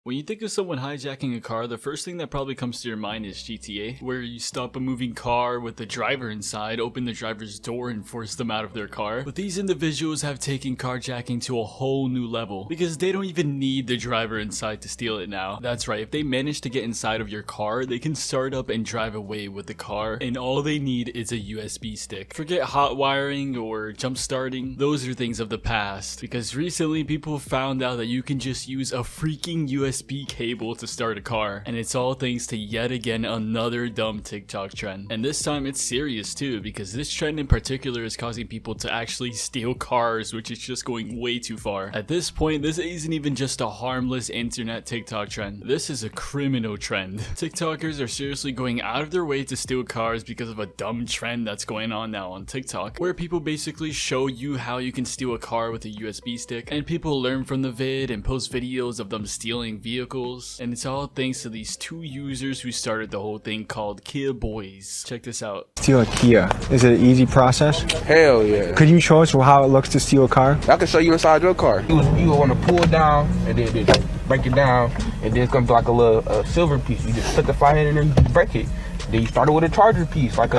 When you think of someone hijacking a car, the first thing that probably comes to your mind is GTA, where you stop a moving car with the driver inside, open the driver's door and force them out of their car. But these individuals have taken carjacking to a whole new level, because they don't even need the driver inside to steal it now. That's right, if they manage to get inside of your car, they can start up and drive away with the car, and all they need is a USB stick. Forget hot wiring or jump starting, those are things of the past, because recently people found out that you can just use a freaking USB cable to start a car, and it's all thanks to yet again another dumb TikTok trend. And this time it's serious too, because this trend in particular is causing people to actually steal cars, which is just going way too far. At this point, this isn't even just a harmless internet TikTok trend, this is a criminal trend. TikTokers are seriously going out of their way to steal cars because of a dumb trend that's going on now on TikTok, where people basically show you how you can steal a car with a USB stick, and people learn from the vid and post videos of them stealing vehicles, and it's all thanks to these two users who started the whole thing called Boyz. Check this out. Steal a Kia. Is it an easy process? Hell yeah. Could you show us how it looks to steal a car? I can show you inside your car. You want to pull it down and then break it down, and then it comes like a little silver piece. You just put the fire in and then you break it. Then you start it with a charger piece like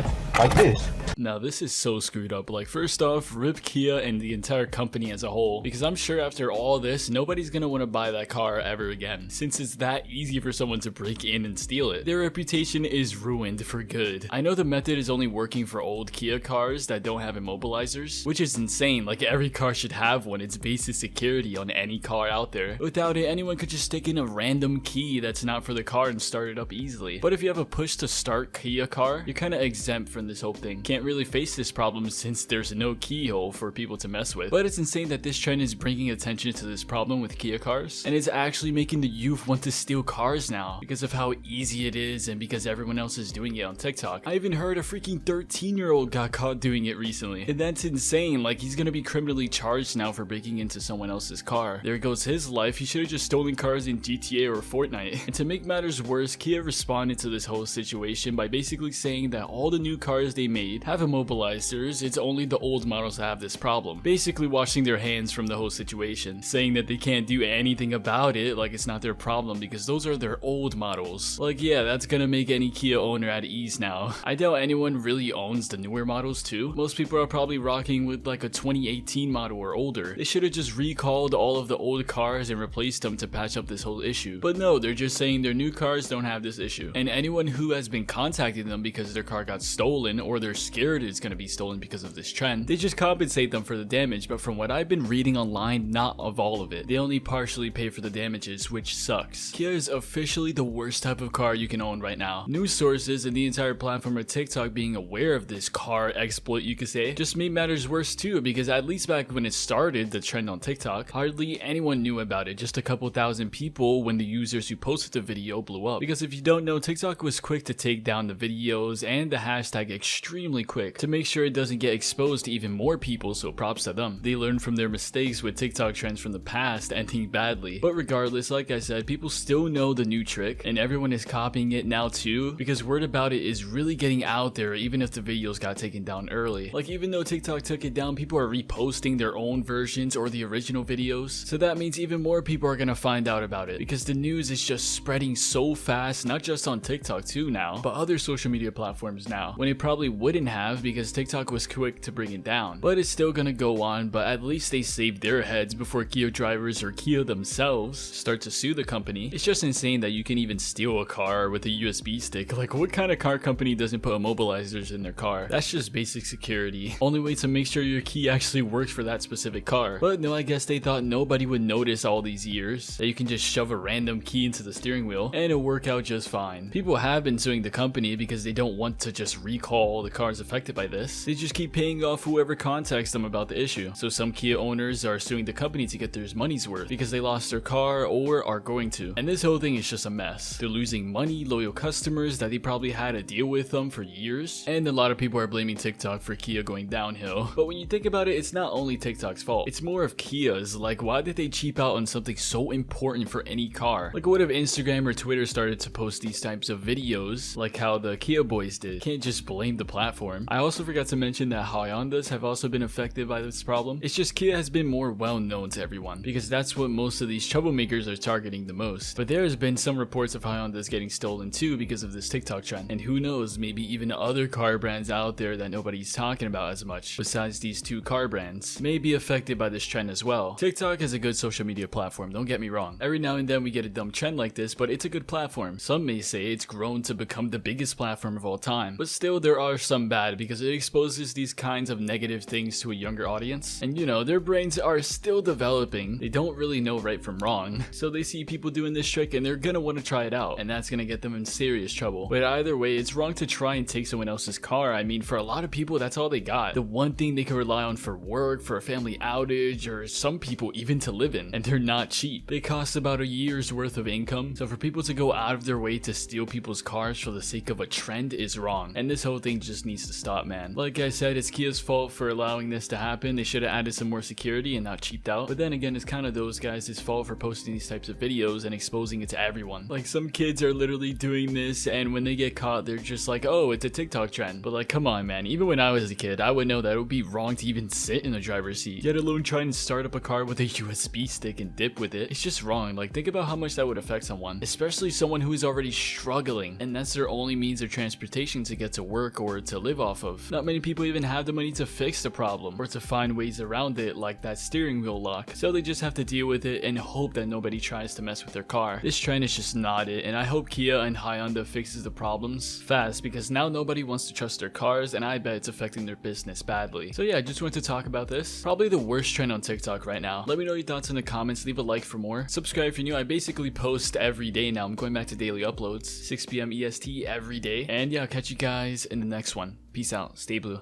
this. Now this is so screwed up. Like, first off, rip Kia and the entire company as a whole, because I'm sure after all this, nobody's gonna want to buy that car ever again, since it's that easy for someone to break in and steal it. Their reputation is ruined for good. I know the method is only working for old Kia cars that don't have immobilizers, which is insane. Like, every car should have one. It's basic security on any car out there. Without it, anyone could just stick in a random key that's not for the car and start it up easily. But if you have a push to start Kia car, you're kind of exempt from this whole thing. Can't really face this problem since there's no keyhole for people to mess with. But it's insane that this trend is bringing attention to this problem with Kia cars, and it's actually making the youth want to steal cars now because of how easy it is and because everyone else is doing it on TikTok. I even heard a freaking 13-year-old got caught doing it recently, and that's insane. Like, he's gonna be criminally charged now for breaking into someone else's car. There goes his life. He should have just stolen cars in GTA or Fortnite. And to make matters worse, Kia responded to this whole situation by basically saying that all the new cars they made have immobilizers, it's only the old models that have this problem. Basically washing their hands from the whole situation, saying that they can't do anything about it, like it's not their problem because those are their old models. Like, yeah, that's gonna make any Kia owner at ease now. I doubt anyone really owns the newer models too. Most people are probably rocking with like a 2018 model or older. They should have just recalled all of the old cars and replaced them to patch up this whole issue. But no, they're just saying their new cars don't have this issue. And anyone who has been contacting them because their car got stolen or they're scared it's gonna be stolen because of this trend, they just compensate them for the damage. But from what I've been reading online, not of all of it. They only partially pay for the damages, which sucks. Kia is officially the worst type of car you can own right now. News sources and the entire platform of TikTok being aware of this car exploit, you could say, just made matters worse too, because at least back when it started, the trend on TikTok, hardly anyone knew about it. Just a couple thousand people when the users who posted the video blew up. Because if you don't know, TikTok was quick to take down the videos and the hashtag extremely quick to make sure it doesn't get exposed to even more people, so props to them. They learned from their mistakes with TikTok trends from the past ending badly. But regardless, like I said, people still know the new trick and everyone is copying it now too, because word about it is really getting out there even if the videos got taken down early. Like, even though TikTok took it down, people are reposting their own versions or the original videos, so that means even more people are gonna find out about it because the news is just spreading so fast, not just on TikTok too now, but other social media platforms now, when it probably wouldn't have because TikTok was quick to bring it down. But it's still gonna go on, but at least they saved their heads before Kia drivers or Kia themselves start to sue the company. It's just insane that you can even steal a car with a USB stick. Like, what kind of car company doesn't put immobilizers in their car? That's just basic security. Only way to make sure your key actually works for that specific car. But no, I guess they thought nobody would notice all these years that you can just shove a random key into the steering wheel and it'll work out just fine. People have been suing the company because they don't want to just recall the cars affected by this. They just keep paying off whoever contacts them about the issue. So some Kia owners are suing the company to get their money's worth because they lost their car or are going to. And this whole thing is just a mess. They're losing money, loyal customers that they probably had to deal with them for years, and a lot of people are blaming TikTok for Kia going downhill. But when you think about it, it's not only TikTok's fault. It's more of Kia's. Like, why did they cheap out on something so important for any car? Like, what if Instagram or Twitter started to post these types of videos like how the Kia boys did? Can't just blame the platform. platform. I also forgot to mention that Hyundais have also been affected by this problem. It's just Kia has been more well known to everyone because that's what most of these troublemakers are targeting the most. But there has been some reports of Hyundais getting stolen too because of this TikTok trend. And who knows, maybe even other car brands out there that nobody's talking about as much besides these two car brands may be affected by this trend as well. TikTok is a good social media platform, don't get me wrong. Every now and then we get a dumb trend like this, but it's a good platform. Some may say it's grown to become the biggest platform of all time, but still there are some bad because it exposes these kinds of negative things to a younger audience. And you know, their brains are still developing. They don't really know right from wrong. So they see people doing this trick and they're gonna want to try it out, and that's gonna get them in serious trouble. But either way, it's wrong to try and take someone else's car. I mean, for a lot of people, that's all they got. The one thing they can rely on for work, for a family outage, or some people even to live in. And they're not cheap. They cost about a year's worth of income. So for people to go out of their way to steal people's cars for the sake of a trend is wrong. And this whole thing just needs to stop, man. Like I said, it's Kia's fault for allowing this to happen. They should have added some more security and not cheaped out. But then again, it's kind of those guys' fault for posting these types of videos and exposing it to everyone. Like, some kids are literally doing this, and when they get caught, they're just like, oh, it's a TikTok trend. But like, come on, man. Even when I was a kid, I would know that it would be wrong to even sit in the driver's seat, let alone try and start up a car with a USB stick and dip with it. It's just wrong. Like, think about how much that would affect someone, especially someone who is already struggling, and that's their only means of transportation to get to work or to live off of. Not many people even have the money to fix the problem or to find ways around it, like that steering wheel lock. So they just have to deal with it and hope that nobody tries to mess with their car. This trend is just not it, and I hope Kia and Hyundai fixes the problems fast, because now nobody wants to trust their cars, and I bet it's affecting their business badly. So yeah, I just wanted to talk about this. Probably the worst trend on TikTok right now. Let me know your thoughts in the comments. Leave a like for more. Subscribe if you're new. I basically post every day now. I'm going back to daily uploads, 6 p.m. EST every day. And yeah, I'll catch you guys in the next one. Peace out. Stay blue.